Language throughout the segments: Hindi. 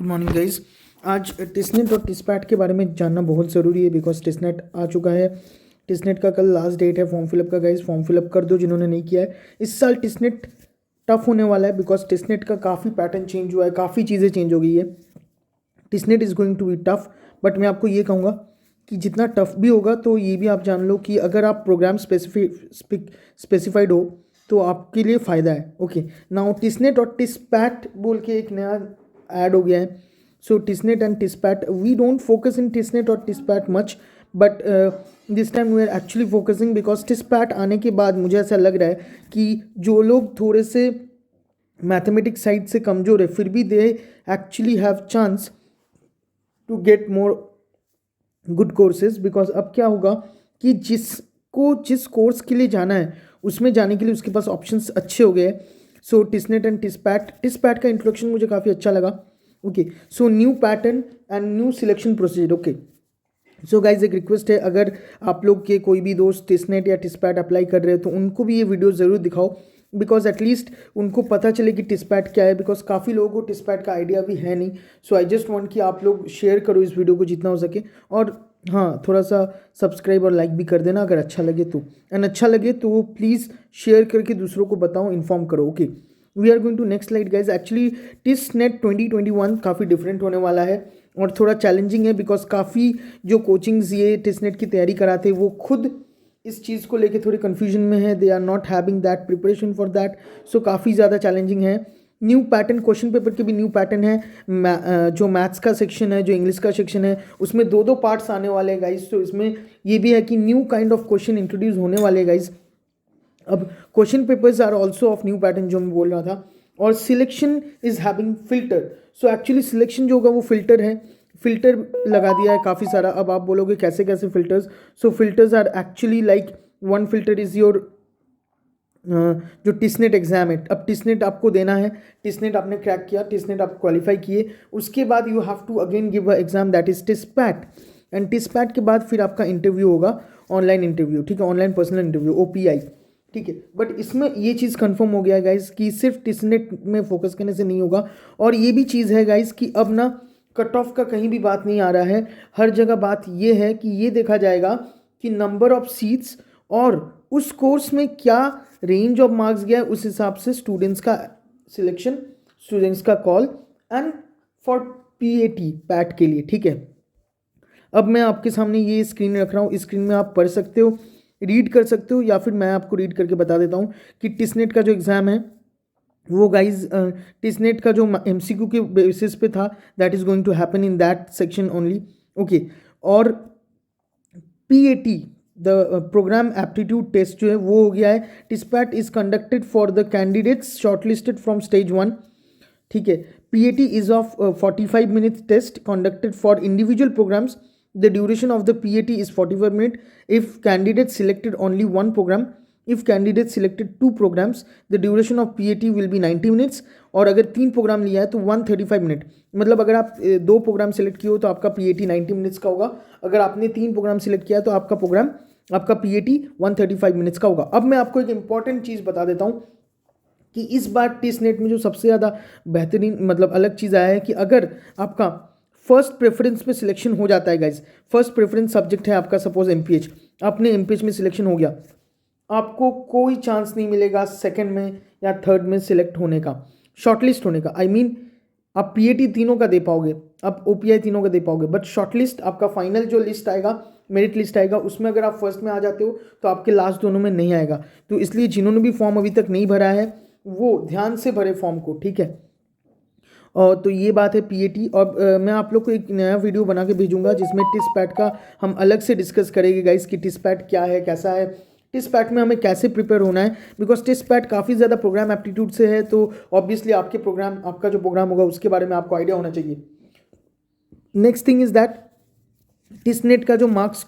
Good morning guys. आज टिस्नेट और टिस्पैट के बारे में जानना बहुत ज़रूरी है बिकॉज टिस्नेट आ चुका है। टिस्नेट का कल लास्ट डेट है फॉर्म फिलअप का। गाइज फॉर्म फिलअप कर दो जिन्होंने नहीं किया है। इस साल टिस्नेट टफ होने वाला है बिकॉज टिस्नेट का काफ़ी पैटर्न चेंज हुआ है, काफ़ी चीज़ें चेंज हो गई है। TISSNET is going to be tough, but मैं आपको ये कहूँगा कि जितना टफ भी होगा तो ये भी आप जान लो कि अगर आप प्रोग्राम स्पेसिफाइड हो तो आपके लिए फ़ायदा है। ओके, नाउ टिस्नेट और टिस्पैट बोल के एक नया ऐड हो गया है। So TISSNET and TISSPAT, we don't focus in TISSNET और TISSPAT much, but this time we are actually focusing because TISSPAT आने के बाद मुझे ऐसा लग रहा है कि जो लोग थोड़े से मैथमेटिक्स साइड से कमज़ोर है फिर भी they actually have chance to get more good courses. Because अब क्या होगा कि जिस कोर्स के लिए जाना है उसमें जाने के लिए उसके पास ऑप्शंस अच्छे हो गए। सो टिस्नेट एंड टिस्पैट का इंट्रोडक्शन मुझे काफ़ी अच्छा लगा। Okay, so new pattern and new selection procedure. Okay, so guys एक रिक्वेस्ट है, अगर आप लोग के कोई भी दोस्त टिस्नेट या टिस्पैट अप्लाई कर रहे हैं तो उनको भी ये वीडियो ज़रूर दिखाओ बिकॉज एटलीस्ट उनको पता चले कि टिस्पैट क्या है। बिकॉज काफ़ी लोगों को टिस्पैट का आइडिया भी है नहीं। सो आई जस्ट वांट कि आप लोग शेयर करो इस वीडियो को जितना हो सके, और हाँ, थोड़ा सा सब्सक्राइब और लाइक भी कर देना अगर अच्छा लगे तो। एंड अच्छा लगे तो प्लीज़ शेयर करके दूसरों को बताओ, इन्फॉर्म करो। Okay, we are going to next slide guys. Actually TISSNET 2021 काफ़ी डिफरेंट होने वाला है और थोड़ा चैलेंजिंग है बिकॉज काफ़ी जो कोचिंग्स ये टिस्नेट की तैयारी कराते हैं वो खुद इस चीज़ को लेके थोड़ी कन्फ्यूजन में है। They are not having that preparation for that. So काफ़ी ज़्यादा चैलेंजिंग है। न्यू पैटर्न, क्वेश्चन पेपर के भी न्यू पैटर्न है। जो मैथ्स का सेक्शन है, जो इंग्लिश का सेक्शन है, उसमें दो दो पार्ट्स आने वाले हैं गाइज। तो इसमें ये भी है कि new kind of question introduce होने वाले हैं गाइज। अब question papers are also of new pattern जो मैं बोल रहा था। और selection is having filter. So actually selection जो होगा वो फिल्टर है, फिल्टर लगा दिया है काफ़ी सारा। अब आप बोलोगे कैसे कैसे filters. So filters are actually like one filter is your जो टिस्नेट एग्जाम है। अब टिस्नेट आपको देना है, टिस्नेट आपने क्रैक किया, टिस्नेट आप क्वालिफाई किए, उसके बाद you have to again give a exam that is TISSPAT. And TISSPAT के बाद फिर आपका इंटरव्यू होगा, ऑनलाइन इंटरव्यू, ठीक है, ऑनलाइन पर्सनल इंटरव्यू, OPI, ठीक है। बट इसमें ये चीज़ कंफर्म हो गया है गाइज कि सिर्फ टिस्नेट में फोकस करने से नहीं होगा। और ये भी चीज़ है गाइज कि अब ना कट ऑफ का कहीं भी बात नहीं आ रहा है, हर जगह बात ये है कि ये देखा जाएगा कि नंबर ऑफ सीट्स और उस कोर्स में क्या रेंज ऑफ मार्क्स गया है, उस हिसाब से स्टूडेंट्स का सिलेक्शन, स्टूडेंट्स का call and for PAT PAT के लिए, ठीक है। अब मैं आपके सामने ये स्क्रीन रख रहा हूँ, इस स्क्रीन में आप पढ़ सकते हो, रीड कर सकते हो, या फिर मैं आपको रीड करके बता देता हूँ कि टिस्नेट का जो एग्ज़ाम है वो गाइज टिस्नेट का जो MCQ के बेसिस पे था, that is going to happen in that section only. Okay, और PAT the program aptitude test जो है वो हो गया है। TISSPAT is conducted for the candidates shortlisted from stage 1, ठीक है। PAT is of 45 minutes test conducted for individual programs. The duration of the PAT is 45 minute if candidate selected only one program. If candidate selected 2 programs the duration of PAT will be 90 minutes. और अगर 3 प्रोग्राम लिया है तो 135 मिनट। मतलब अगर आप 2 प्रोग्राम सेलेक्ट किए हो तो आपका PAT 90 मिनट्स का होगा। अगर आपने 3 प्रोग्राम सेलेक्ट किया तो आपका PAT 135 मिनट्स का होगा। अब मैं आपको एक इंपॉर्टेंट चीज़ बता देता हूँ कि इस बार टिस्नेट में जो सबसे ज़्यादा बेहतरीन मतलब अलग चीज़ आया है कि अगर आपका फर्स्ट प्रेफरेंस पे सिलेक्शन हो जाता है गाइज, फर्स्ट प्रेफरेंस सब्जेक्ट है आपका सपोज MPH, आपने MPH में सिलेक्शन हो गया, आपको कोई चांस नहीं मिलेगा सेकंड में या थर्ड में सिलेक्ट होने का, शॉर्टलिस्ट होने का। आई मीन आप PAT तीनों का दे पाओगे, आप OPI तीनों का दे पाओगे, बट शॉर्टलिस्ट आपका फाइनल जो लिस्ट आएगा, मेरिट लिस्ट आएगा, उसमें अगर आप फर्स्ट में आ जाते हो तो आपके लास्ट दोनों में नहीं आएगा। तो इसलिए जिन्होंने भी फॉर्म अभी तक नहीं भरा है वो ध्यान से भरे फॉर्म को, ठीक है। और तो ये बात है PAT। और मैं आप लोग को एक नया वीडियो बना के भेजूंगा जिसमें टिस्पैट का हम अलग से डिस्कस करेंगे गाइस कि टिस्पैट क्या है, कैसा है, टिस्पैट में हमें कैसे प्रिपेयर होना है। बिकॉज टिस्पैट काफ़ी ज़्यादा प्रोग्राम एप्टीट्यूड से है, तो ऑब्वियसली आपका जो प्रोग्राम होगा उसके बारे में आपको आइडिया होना चाहिए। नेक्स्ट थिंग इज़ दैट टिस्नेट का जो मार्क्स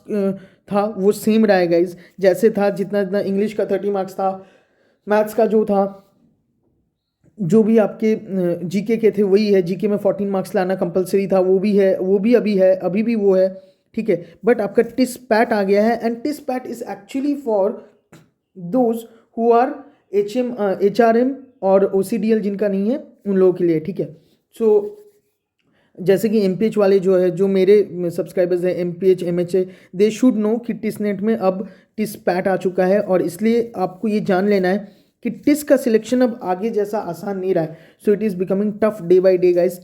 था वो सेम रहा है गाइज, जैसे था, जितना जितना इंग्लिश का 30 मार्क्स था, मैथ्स का जो था, जो भी आपके GK के थे वही है। GK में 14 मार्क्स लाना कंपलसरी था, वो भी है, वो भी अभी है, अभी भी वो है, ठीक है। बट आपका टिस्पैट आ गया है and TISSPAT is actually for those who are HRM और OCDL जिनका नहीं है उन लोगों के लिए, ठीक है। सो जैसे कि MPH वाले जो है, जो मेरे सब्सक्राइबर्स हैं MPH MHA, they should know कि टिसनेट में अब टिस पैट आ चुका है, और इसलिए आपको ये जान लेना है कि टिस का सिलेक्शन अब आगे जैसा आसान नहीं रहा है. So it is becoming tough day by day guys.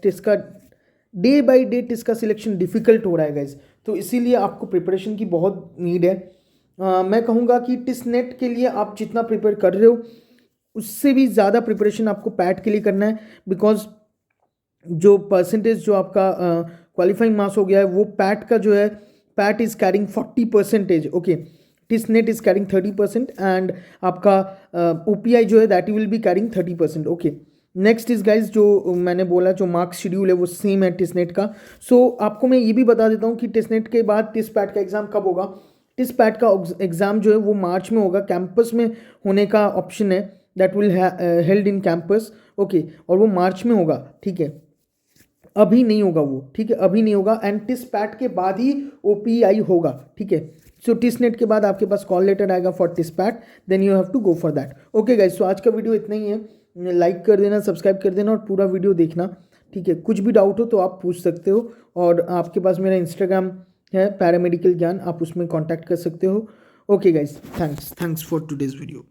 Day by day TISS का सिलेक्शन डिफिकल्ट हो रहा है गाइज. तो इसीलिए आपको प्रिपरेशन की बहुत नीड है. मैं कहूँगा कि टिसनेट के लिए आप जितना प्रिपेयर कर रहे हो उससे भी ज़्यादा प्रिपरेशन आपको पैट के लिए करना है, बिकॉज जो परसेंटेज जो आपका क्वालिफाइंग मार्क्स हो गया है वो पैट का जो है, PAT is carrying 40%. Okay, टिसनेट is carrying 30% and आपका OPI जो है that will be carrying 30%. Okay, next is guys, जो मैंने बोला जो मार्क्स शेड्यूल है वो सेम है टिसनेट का. सो आपको मैं ये भी बता देता हूँ कि टिसनेट के बाद टिस पैट का एग्ज़ाम कब होगा. टिस पैट का एग्ज़ाम जो है वो मार्च में होगा. कैंपस में होने का ऑप्शन है, that will held in campus. Okay, और वो मार्च में होगा. ठीक है, अभी नहीं होगा वो. ठीक है, अभी नहीं होगा. एंड टिस पैट के बाद ही OPI होगा. ठीक है, सो टिसनेट के बाद आपके पास कॉल लेटर आएगा for TISSPAT, then you have to go for that. Okay guys, so आज का वीडियो इतना ही है. लाइक कर देना, सब्सक्राइब कर देना और पूरा वीडियो देखना. ठीक है, कुछ भी डाउट हो तो आप पूछ सकते हो, और आपके पास मेरा इंस्टाग्राम है पैरामेडिकल ज्ञान, आप उसमें कॉन्टैक्ट कर सकते हो. Okay guys, thanks for today's video.